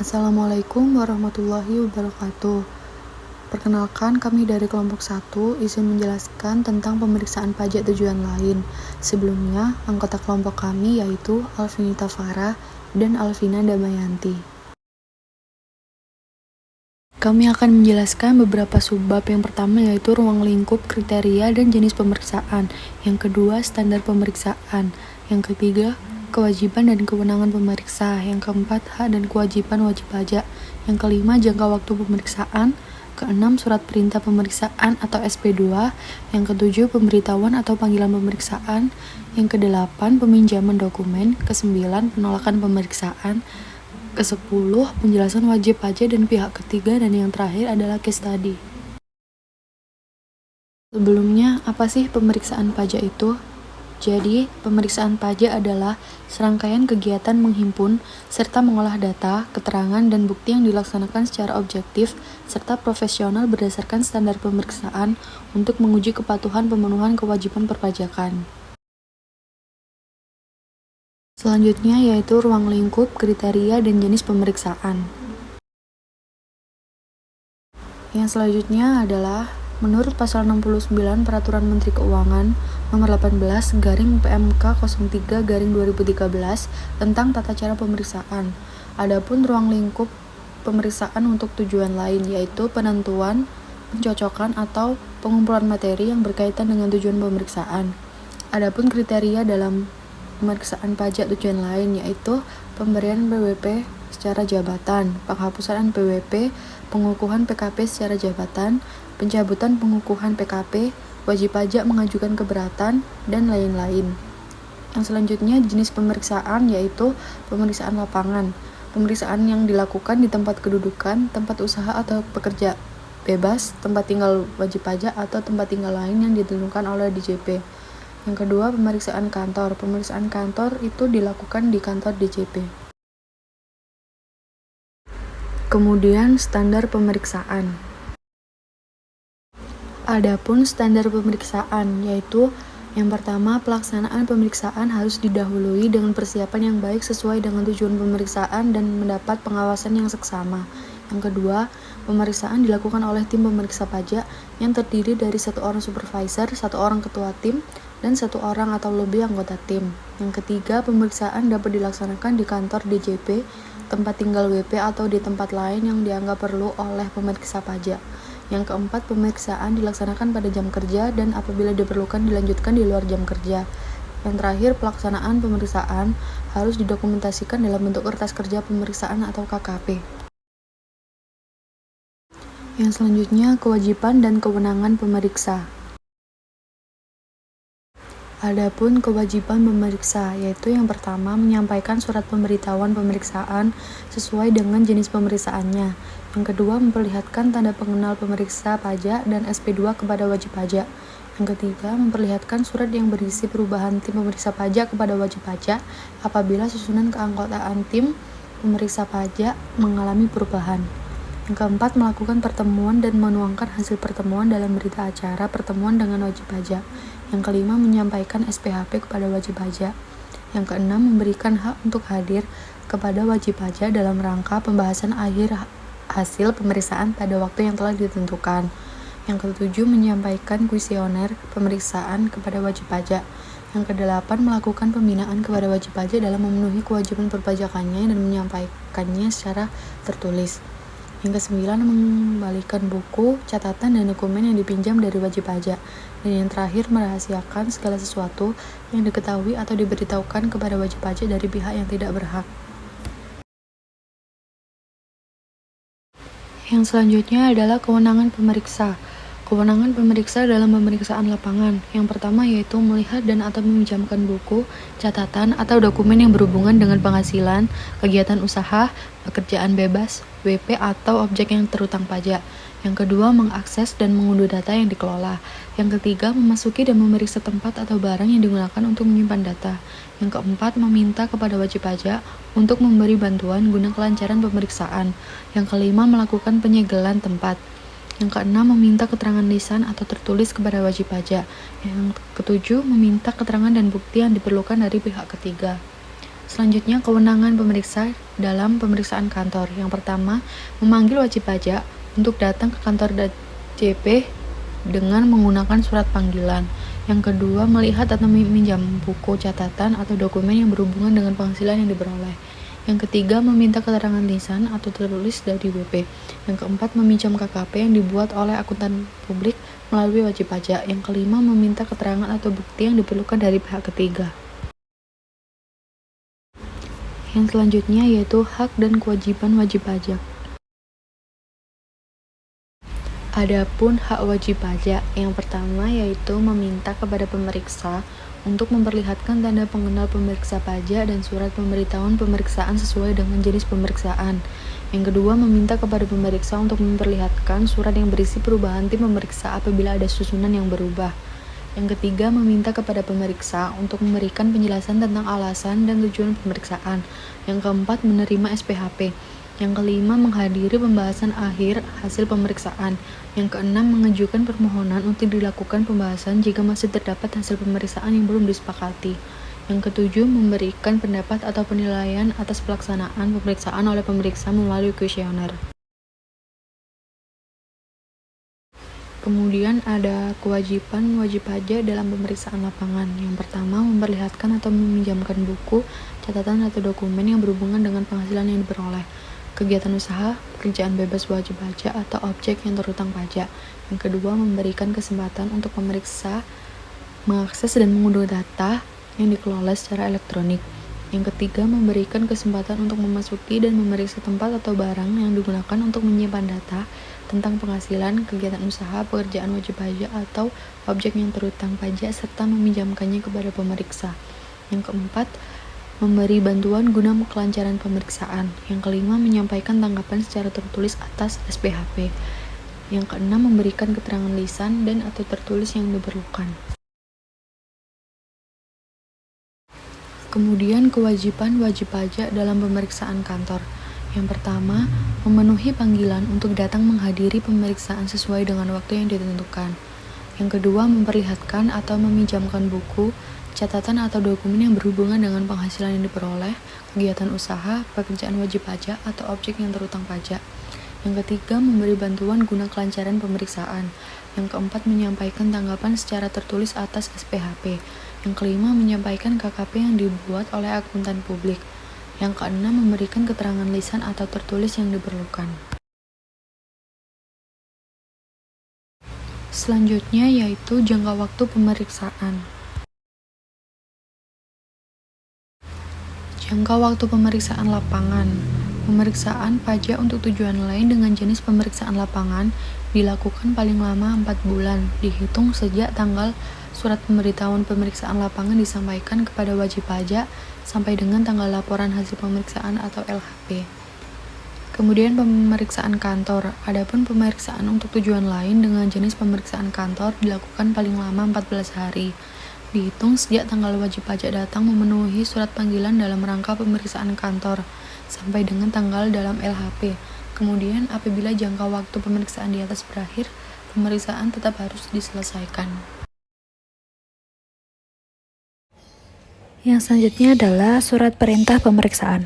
Assalamualaikum warahmatullahi wabarakatuh. Perkenalkan, kami dari kelompok 1 izin menjelaskan tentang pemeriksaan pajak tujuan lain. Sebelumnya, anggota kelompok kami yaitu Alvinita Farah dan Alvina Damayanti. Kami akan menjelaskan beberapa subbab. Yang pertama yaitu ruang lingkup, kriteria, dan jenis pemeriksaan. Yang kedua, standar pemeriksaan. Yang ketiga, kewajiban dan kewenangan pemeriksa. Yang keempat, hak dan kewajiban wajib pajak. Yang kelima, jangka waktu pemeriksaan. Keenam, surat perintah pemeriksaan atau SP2. Yang ketujuh, pemberitahuan atau panggilan pemeriksaan. Yang kedelapan, peminjaman dokumen. Kesembilan, penolakan pemeriksaan. Ke-10, penjelasan wajib pajak dan pihak ketiga, dan yang terakhir adalah case study. Sebelumnya, apa sih pemeriksaan pajak itu? Jadi, pemeriksaan pajak adalah serangkaian kegiatan menghimpun serta mengolah data, keterangan, dan bukti yang dilaksanakan secara objektif serta profesional berdasarkan standar pemeriksaan untuk menguji kepatuhan pemenuhan kewajiban perpajakan. Selanjutnya yaitu ruang lingkup, kriteria, dan jenis pemeriksaan. Yang selanjutnya adalah menurut pasal 69 Peraturan Menteri Keuangan nomor 18/PMK 03/2013 tentang tata cara pemeriksaan. Adapun ruang lingkup pemeriksaan untuk tujuan lain yaitu penentuan, pencocokan, atau pengumpulan materi yang berkaitan dengan tujuan pemeriksaan. Adapun kriteria dalam pemeriksaan pajak tujuan lain yaitu pemberian PWP secara jabatan, penghapusan NPWP, pengukuhan PKP secara jabatan, pencabutan pengukuhan PKP, wajib pajak mengajukan keberatan, dan lain-lain. Yang selanjutnya jenis pemeriksaan yaitu pemeriksaan lapangan. Pemeriksaan yang dilakukan di tempat kedudukan, tempat usaha atau pekerja bebas, tempat tinggal wajib pajak, atau tempat tinggal lain yang ditentukan oleh DJP. Yang kedua, pemeriksaan kantor. Pemeriksaan kantor itu dilakukan di kantor DJP. Kemudian, standar pemeriksaan. Adapun standar pemeriksaan yaitu yang pertama, pelaksanaan pemeriksaan harus didahului dengan persiapan yang baik sesuai dengan tujuan pemeriksaan dan mendapat pengawasan yang seksama. Yang kedua, pemeriksaan dilakukan oleh tim pemeriksa pajak yang terdiri dari 1 orang supervisor, 1 orang ketua tim, dan 1 orang atau lebih anggota tim. Yang ketiga, pemeriksaan dapat dilaksanakan di kantor DJP, tempat tinggal WP, atau di tempat lain yang dianggap perlu oleh pemeriksa pajak. Yang keempat, pemeriksaan dilaksanakan pada jam kerja dan apabila diperlukan dilanjutkan di luar jam kerja. Yang terakhir, pelaksanaan pemeriksaan harus didokumentasikan dalam bentuk kertas kerja pemeriksaan atau KKP. Yang selanjutnya, kewajiban dan kewenangan pemeriksa. Adapun kewajiban pemeriksa yaitu yang pertama, menyampaikan surat pemberitahuan pemeriksaan sesuai dengan jenis pemeriksaannya. Yang kedua, memperlihatkan tanda pengenal pemeriksa pajak dan SP2 kepada wajib pajak. Yang ketiga, memperlihatkan surat yang berisi perubahan tim pemeriksa pajak kepada wajib pajak apabila susunan keanggotaan tim pemeriksa pajak mengalami perubahan. Yang keempat, melakukan pertemuan dan menuangkan hasil pertemuan dalam berita acara pertemuan dengan wajib pajak. Yang kelima, menyampaikan SPHP kepada wajib pajak. Yang keenam, memberikan hak untuk hadir kepada wajib pajak dalam rangka pembahasan akhir hasil pemeriksaan pada waktu yang telah ditentukan. Yang ketujuh, menyampaikan kuesioner pemeriksaan kepada wajib pajak. Yang kedelapan, melakukan pembinaan kepada wajib pajak dalam memenuhi kewajiban perpajakannya dan menyampaikannya secara tertulis. Yang kesembilan, mengembalikan buku, catatan, dan dokumen yang dipinjam dari wajib pajak. Dan yang terakhir, merahasiakan segala sesuatu yang diketahui atau diberitahukan kepada wajib pajak dari pihak yang tidak berhak. Yang selanjutnya adalah kewenangan pemeriksa. Kewenangan pemeriksa dalam pemeriksaan lapangan. Yang pertama yaitu melihat dan atau meminjamkan buku, catatan, atau dokumen yang berhubungan dengan penghasilan, kegiatan usaha, pekerjaan bebas, WP, atau objek yang terutang pajak. Yang kedua, mengakses dan mengunduh data yang dikelola. Yang ketiga, memasuki dan memeriksa tempat atau barang yang digunakan untuk menyimpan data. Yang keempat, meminta kepada wajib pajak untuk memberi bantuan guna kelancaran pemeriksaan. Yang kelima, melakukan penyegelan tempat. Yang keenam, meminta keterangan lisan atau tertulis kepada wajib pajak. Yang ketujuh, meminta keterangan dan bukti yang diperlukan dari pihak ketiga. Selanjutnya, kewenangan pemeriksa dalam pemeriksaan kantor. Yang pertama, memanggil wajib pajak untuk datang ke kantor DJP dengan menggunakan surat panggilan. Yang kedua, melihat atau meminjam buku catatan atau dokumen yang berhubungan dengan penghasilan yang diperoleh. Yang ketiga, meminta keterangan lisan atau tertulis dari WP. Yang keempat, meminjam KKP yang dibuat oleh akuntan publik melalui wajib pajak. Yang kelima, meminta keterangan atau bukti yang diperlukan dari pihak ketiga. Yang selanjutnya yaitu hak dan kewajiban wajib pajak. Adapun hak wajib pajak, yang pertama yaitu meminta kepada pemeriksa untuk memperlihatkan tanda pengenal pemeriksa pajak dan surat pemberitahuan pemeriksaan sesuai dengan jenis pemeriksaan. Yang kedua, meminta kepada pemeriksa untuk memperlihatkan surat yang berisi perubahan tim pemeriksa apabila ada susunan yang berubah. Yang ketiga, meminta kepada pemeriksa untuk memberikan penjelasan tentang alasan dan tujuan pemeriksaan. Yang keempat, menerima SPHP. Yang kelima, menghadiri pembahasan akhir hasil pemeriksaan. Yang keenam, mengajukan permohonan untuk dilakukan pembahasan jika masih terdapat hasil pemeriksaan yang belum disepakati. Yang ketujuh, memberikan pendapat atau penilaian atas pelaksanaan pemeriksaan oleh pemeriksa melalui kuesioner. Kemudian ada kewajiban wajib pajak dalam pemeriksaan lapangan. Yang pertama, memperlihatkan atau meminjamkan buku, catatan atau dokumen yang berhubungan dengan penghasilan yang diperoleh. Kegiatan usaha, pekerjaan bebas wajib pajak atau objek yang terhutang pajak. Yang kedua, memberikan kesempatan untuk pemeriksa mengakses dan mengunduh data yang dikelola secara elektronik. Yang ketiga, memberikan kesempatan untuk memasuki dan memeriksa tempat atau barang yang digunakan untuk menyimpan data tentang penghasilan, kegiatan usaha, pekerjaan wajib pajak atau objek yang terhutang pajak serta meminjamkannya kepada pemeriksa. Yang keempat, memberi bantuan guna kelancaran pemeriksaan. Yang kelima, menyampaikan tanggapan secara tertulis atas SPHP. Yang keenam, memberikan keterangan lisan dan atau tertulis yang diperlukan. Kemudian kewajiban wajib pajak dalam pemeriksaan kantor. Yang pertama, memenuhi panggilan untuk datang menghadiri pemeriksaan sesuai dengan waktu yang ditentukan. Yang kedua, memperlihatkan atau meminjamkan buku, catatan atau dokumen yang berhubungan dengan penghasilan yang diperoleh, kegiatan usaha, pekerjaan wajib pajak atau objek yang terhutang pajak. Yang ketiga, memberi bantuan guna kelancaran pemeriksaan. Yang keempat, menyampaikan tanggapan secara tertulis atas SPHP. Yang kelima, menyampaikan KKP yang dibuat oleh akuntan publik. Yang keenam, memberikan keterangan lisan atau tertulis yang diperlukan. Selanjutnya yaitu jangka waktu pemeriksaan. Jangka waktu pemeriksaan lapangan. Pemeriksaan pajak untuk tujuan lain dengan jenis pemeriksaan lapangan dilakukan paling lama 4 bulan, dihitung sejak tanggal surat pemberitahuan pemeriksaan lapangan disampaikan kepada wajib pajak sampai dengan tanggal laporan hasil pemeriksaan atau LHP. Kemudian pemeriksaan kantor. Adapun pemeriksaan untuk tujuan lain dengan jenis pemeriksaan kantor dilakukan paling lama 14 hari. Dihitung sejak tanggal wajib pajak datang memenuhi surat panggilan dalam rangka pemeriksaan kantor sampai dengan tanggal dalam LHP. Kemudian apabila jangka waktu pemeriksaan di atas berakhir, pemeriksaan tetap harus diselesaikan. Yang selanjutnya adalah surat perintah pemeriksaan.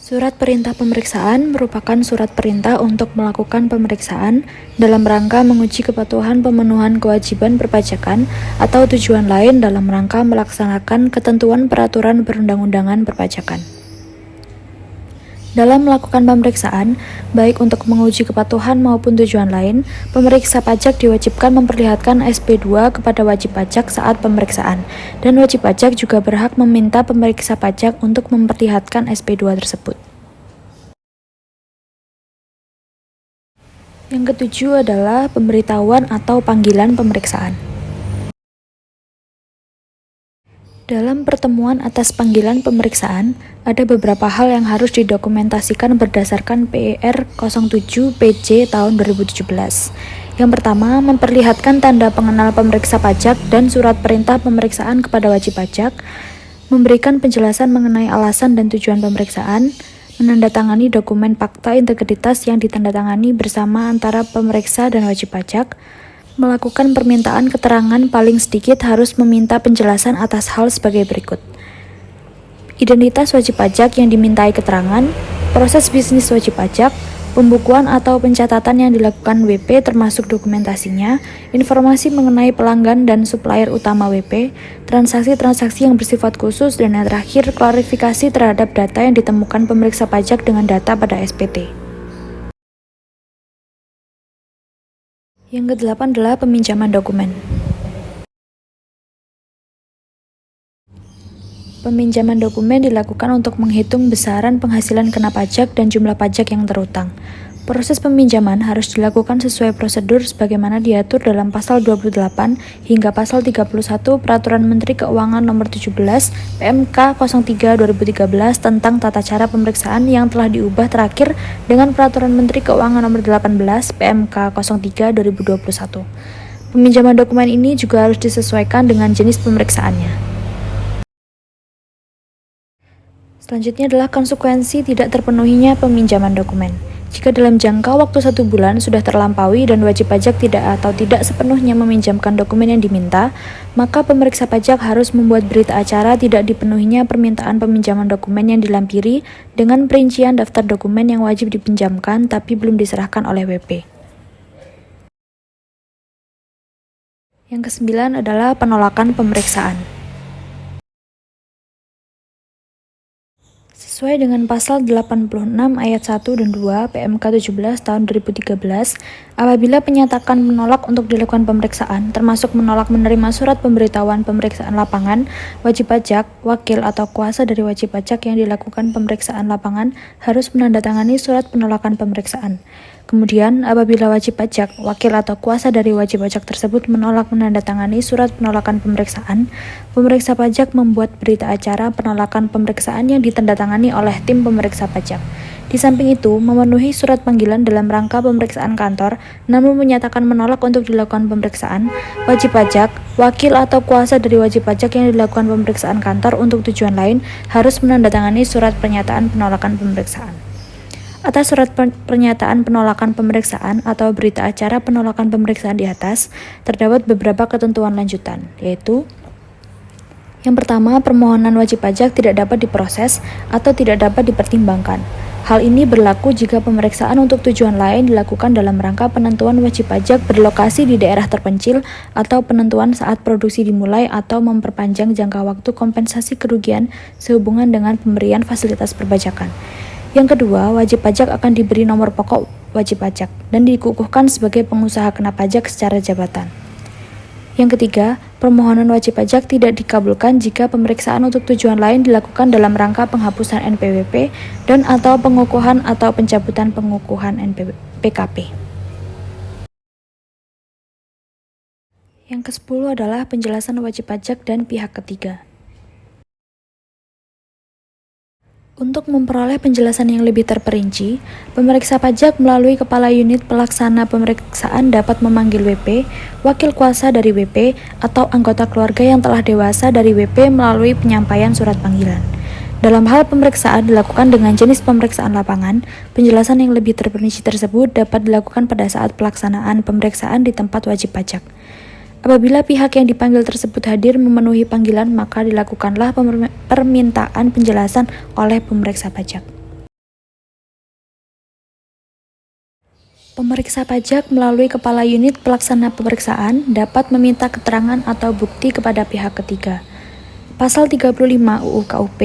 Surat perintah pemeriksaan merupakan surat perintah untuk melakukan pemeriksaan dalam rangka menguji kepatuhan pemenuhan kewajiban perpajakan atau tujuan lain dalam rangka melaksanakan ketentuan peraturan perundang-undangan perpajakan. Dalam melakukan pemeriksaan, baik untuk menguji kepatuhan maupun tujuan lain, pemeriksa pajak diwajibkan memperlihatkan SP2 kepada wajib pajak saat pemeriksaan, dan wajib pajak juga berhak meminta pemeriksa pajak untuk memperlihatkan SP2 tersebut. Yang ketujuh adalah pemberitahuan atau panggilan pemeriksaan. Dalam pertemuan atas panggilan pemeriksaan, ada beberapa hal yang harus didokumentasikan berdasarkan PER 07 PJ tahun 2017. Yang pertama, memperlihatkan tanda pengenal pemeriksa pajak dan surat perintah pemeriksaan kepada wajib pajak, memberikan penjelasan mengenai alasan dan tujuan pemeriksaan, menandatangani dokumen fakta integritas yang ditandatangani bersama antara pemeriksa dan wajib pajak, Melakukan permintaan keterangan paling sedikit harus meminta penjelasan atas hal sebagai berikut. Identitas wajib pajak yang dimintai keterangan, proses bisnis wajib pajak, pembukuan atau pencatatan yang dilakukan WP termasuk dokumentasinya, informasi mengenai pelanggan dan supplier utama WP, transaksi-transaksi yang bersifat khusus, dan yang terakhir, klarifikasi terhadap data yang ditemukan pemeriksa pajak dengan data pada SPT. Yang kedelapan adalah peminjaman dokumen. Peminjaman dokumen dilakukan untuk menghitung besaran penghasilan kena pajak dan jumlah pajak yang terutang. Proses peminjaman harus dilakukan sesuai prosedur sebagaimana diatur dalam pasal 28 hingga pasal 31 Peraturan Menteri Keuangan Nomor 17 PMK 03/2013 tentang tata cara pemeriksaan yang telah diubah terakhir dengan Peraturan Menteri Keuangan Nomor 18 PMK 03/2021. Peminjaman dokumen ini juga harus disesuaikan dengan jenis pemeriksaannya. Selanjutnya adalah konsekuensi tidak terpenuhinya peminjaman dokumen. Jika dalam jangka waktu 1 bulan sudah terlampaui dan wajib pajak tidak sepenuhnya meminjamkan dokumen yang diminta, maka pemeriksa pajak harus membuat berita acara tidak dipenuhinya permintaan peminjaman dokumen yang dilampiri dengan perincian daftar dokumen yang wajib dipinjamkan tapi belum diserahkan oleh WP. Yang kesembilan adalah penolakan pemeriksaan. Sesuai dengan pasal 86 ayat 1 dan 2 PMK 17 tahun 2013, apabila penyatakan menolak untuk dilakukan pemeriksaan, termasuk menolak menerima surat pemberitahuan pemeriksaan lapangan, wajib pajak, wakil atau kuasa dari wajib pajak yang dilakukan pemeriksaan lapangan harus menandatangani surat penolakan pemeriksaan. Kemudian, apabila wajib pajak, wakil atau kuasa dari wajib pajak tersebut menolak menandatangani surat penolakan pemeriksaan, pemeriksa pajak membuat berita acara penolakan pemeriksaan yang ditandatangani oleh tim pemeriksa pajak. Di samping itu, memenuhi surat panggilan dalam rangka pemeriksaan kantor, namun menyatakan menolak untuk dilakukan pemeriksaan, wajib pajak, wakil atau kuasa dari wajib pajak yang dilakukan pemeriksaan kantor untuk tujuan lain harus menandatangani surat pernyataan penolakan pemeriksaan. Atas surat pernyataan penolakan pemeriksaan atau berita acara penolakan pemeriksaan di atas, terdapat beberapa ketentuan lanjutan, yaitu: yang pertama, permohonan wajib pajak tidak dapat diproses atau tidak dapat dipertimbangkan. Hal ini berlaku jika pemeriksaan untuk tujuan lain dilakukan dalam rangka penentuan wajib pajak berlokasi di daerah terpencil atau penentuan saat produksi dimulai atau memperpanjang jangka waktu kompensasi kerugian sehubungan dengan pemberian fasilitas perpajakan. Yang kedua, wajib pajak akan diberi nomor pokok wajib pajak dan dikukuhkan sebagai pengusaha kena pajak secara jabatan. Yang ketiga, permohonan wajib pajak tidak dikabulkan jika pemeriksaan untuk tujuan lain dilakukan dalam rangka penghapusan NPWP dan atau pengukuhan atau pencabutan pengukuhan PKP. Yang ke-10 adalah penjelasan wajib pajak dan pihak ketiga. Untuk memperoleh penjelasan yang lebih terperinci, pemeriksa pajak melalui Kepala Unit Pelaksana Pemeriksaan dapat memanggil WP, wakil kuasa dari WP, atau anggota keluarga yang telah dewasa dari WP melalui penyampaian surat panggilan. Dalam hal pemeriksaan dilakukan dengan jenis pemeriksaan lapangan, penjelasan yang lebih terperinci tersebut dapat dilakukan pada saat pelaksanaan pemeriksaan di tempat wajib pajak. Apabila pihak yang dipanggil tersebut hadir memenuhi panggilan, maka dilakukanlah permintaan penjelasan oleh pemeriksa pajak. Pemeriksa pajak melalui Kepala Unit Pelaksana Pemeriksaan dapat meminta keterangan atau bukti kepada pihak ketiga. Pasal 35 UU KUP,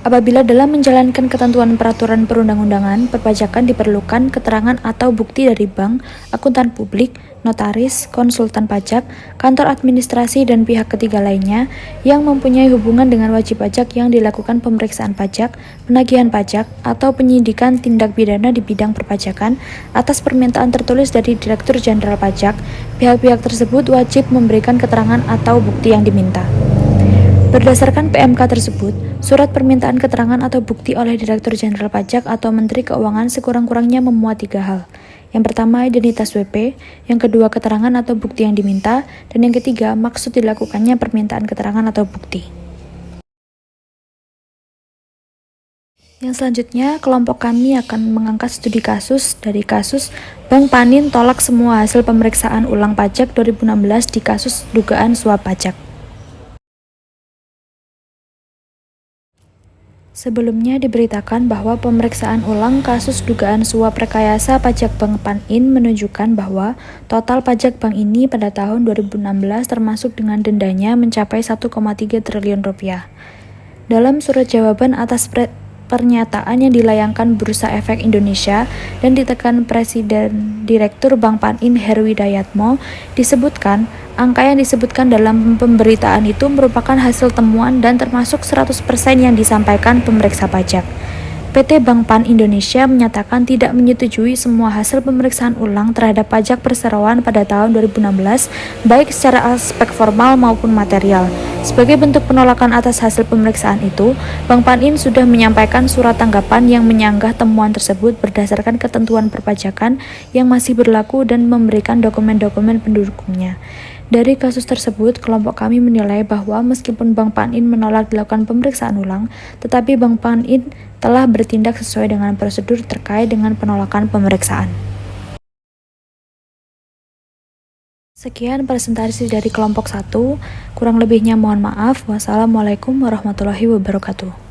apabila dalam menjalankan ketentuan peraturan perundang-undangan perpajakan diperlukan keterangan atau bukti dari bank, akuntan publik, notaris, konsultan pajak, kantor administrasi, dan pihak ketiga lainnya yang mempunyai hubungan dengan wajib pajak yang dilakukan pemeriksaan pajak, penagihan pajak, atau penyidikan tindak pidana di bidang perpajakan atas permintaan tertulis dari Direktur Jenderal Pajak, pihak-pihak tersebut wajib memberikan keterangan atau bukti yang diminta. Berdasarkan PMK tersebut, surat permintaan keterangan atau bukti oleh Direktur Jenderal Pajak atau Menteri Keuangan sekurang-kurangnya memuat 3 hal. Yang pertama, identitas WP, yang kedua, keterangan atau bukti yang diminta, dan yang ketiga, maksud dilakukannya permintaan keterangan atau bukti. Yang selanjutnya, kelompok kami akan mengangkat studi kasus dari kasus Bank Panin tolak semua hasil pemeriksaan ulang pajak 2016 di kasus dugaan suap pajak. Sebelumnya diberitakan bahwa pemeriksaan ulang kasus dugaan suap rekayasa pajak Bank Panin menunjukkan bahwa total pajak bank ini pada tahun 2016 termasuk dengan dendanya mencapai 1,3 triliun rupiah. Dalam surat jawaban atas pernyataan yang dilayangkan Bursa Efek Indonesia dan ditekan Presiden Direktur Bank Panin Heru Widayatmo, disebutkan angka yang disebutkan dalam pemberitaan itu merupakan hasil temuan dan termasuk 100% yang disampaikan pemeriksa pajak. PT Bank Pan Indonesia menyatakan tidak menyetujui semua hasil pemeriksaan ulang terhadap pajak perseroan pada tahun 2016, baik secara aspek formal maupun material. Sebagai bentuk penolakan atas hasil pemeriksaan itu, Bank Panin sudah menyampaikan surat tanggapan yang menyanggah temuan tersebut berdasarkan ketentuan perpajakan yang masih berlaku dan memberikan dokumen-dokumen pendukungnya. Dari kasus tersebut, kelompok kami menilai bahwa meskipun Bank Panin menolak dilakukan pemeriksaan ulang, tetapi Bank Panin telah bertindak sesuai dengan prosedur terkait dengan penolakan pemeriksaan. Sekian presentasi dari kelompok 1, kurang lebihnya mohon maaf. Wassalamualaikum warahmatullahi wabarakatuh.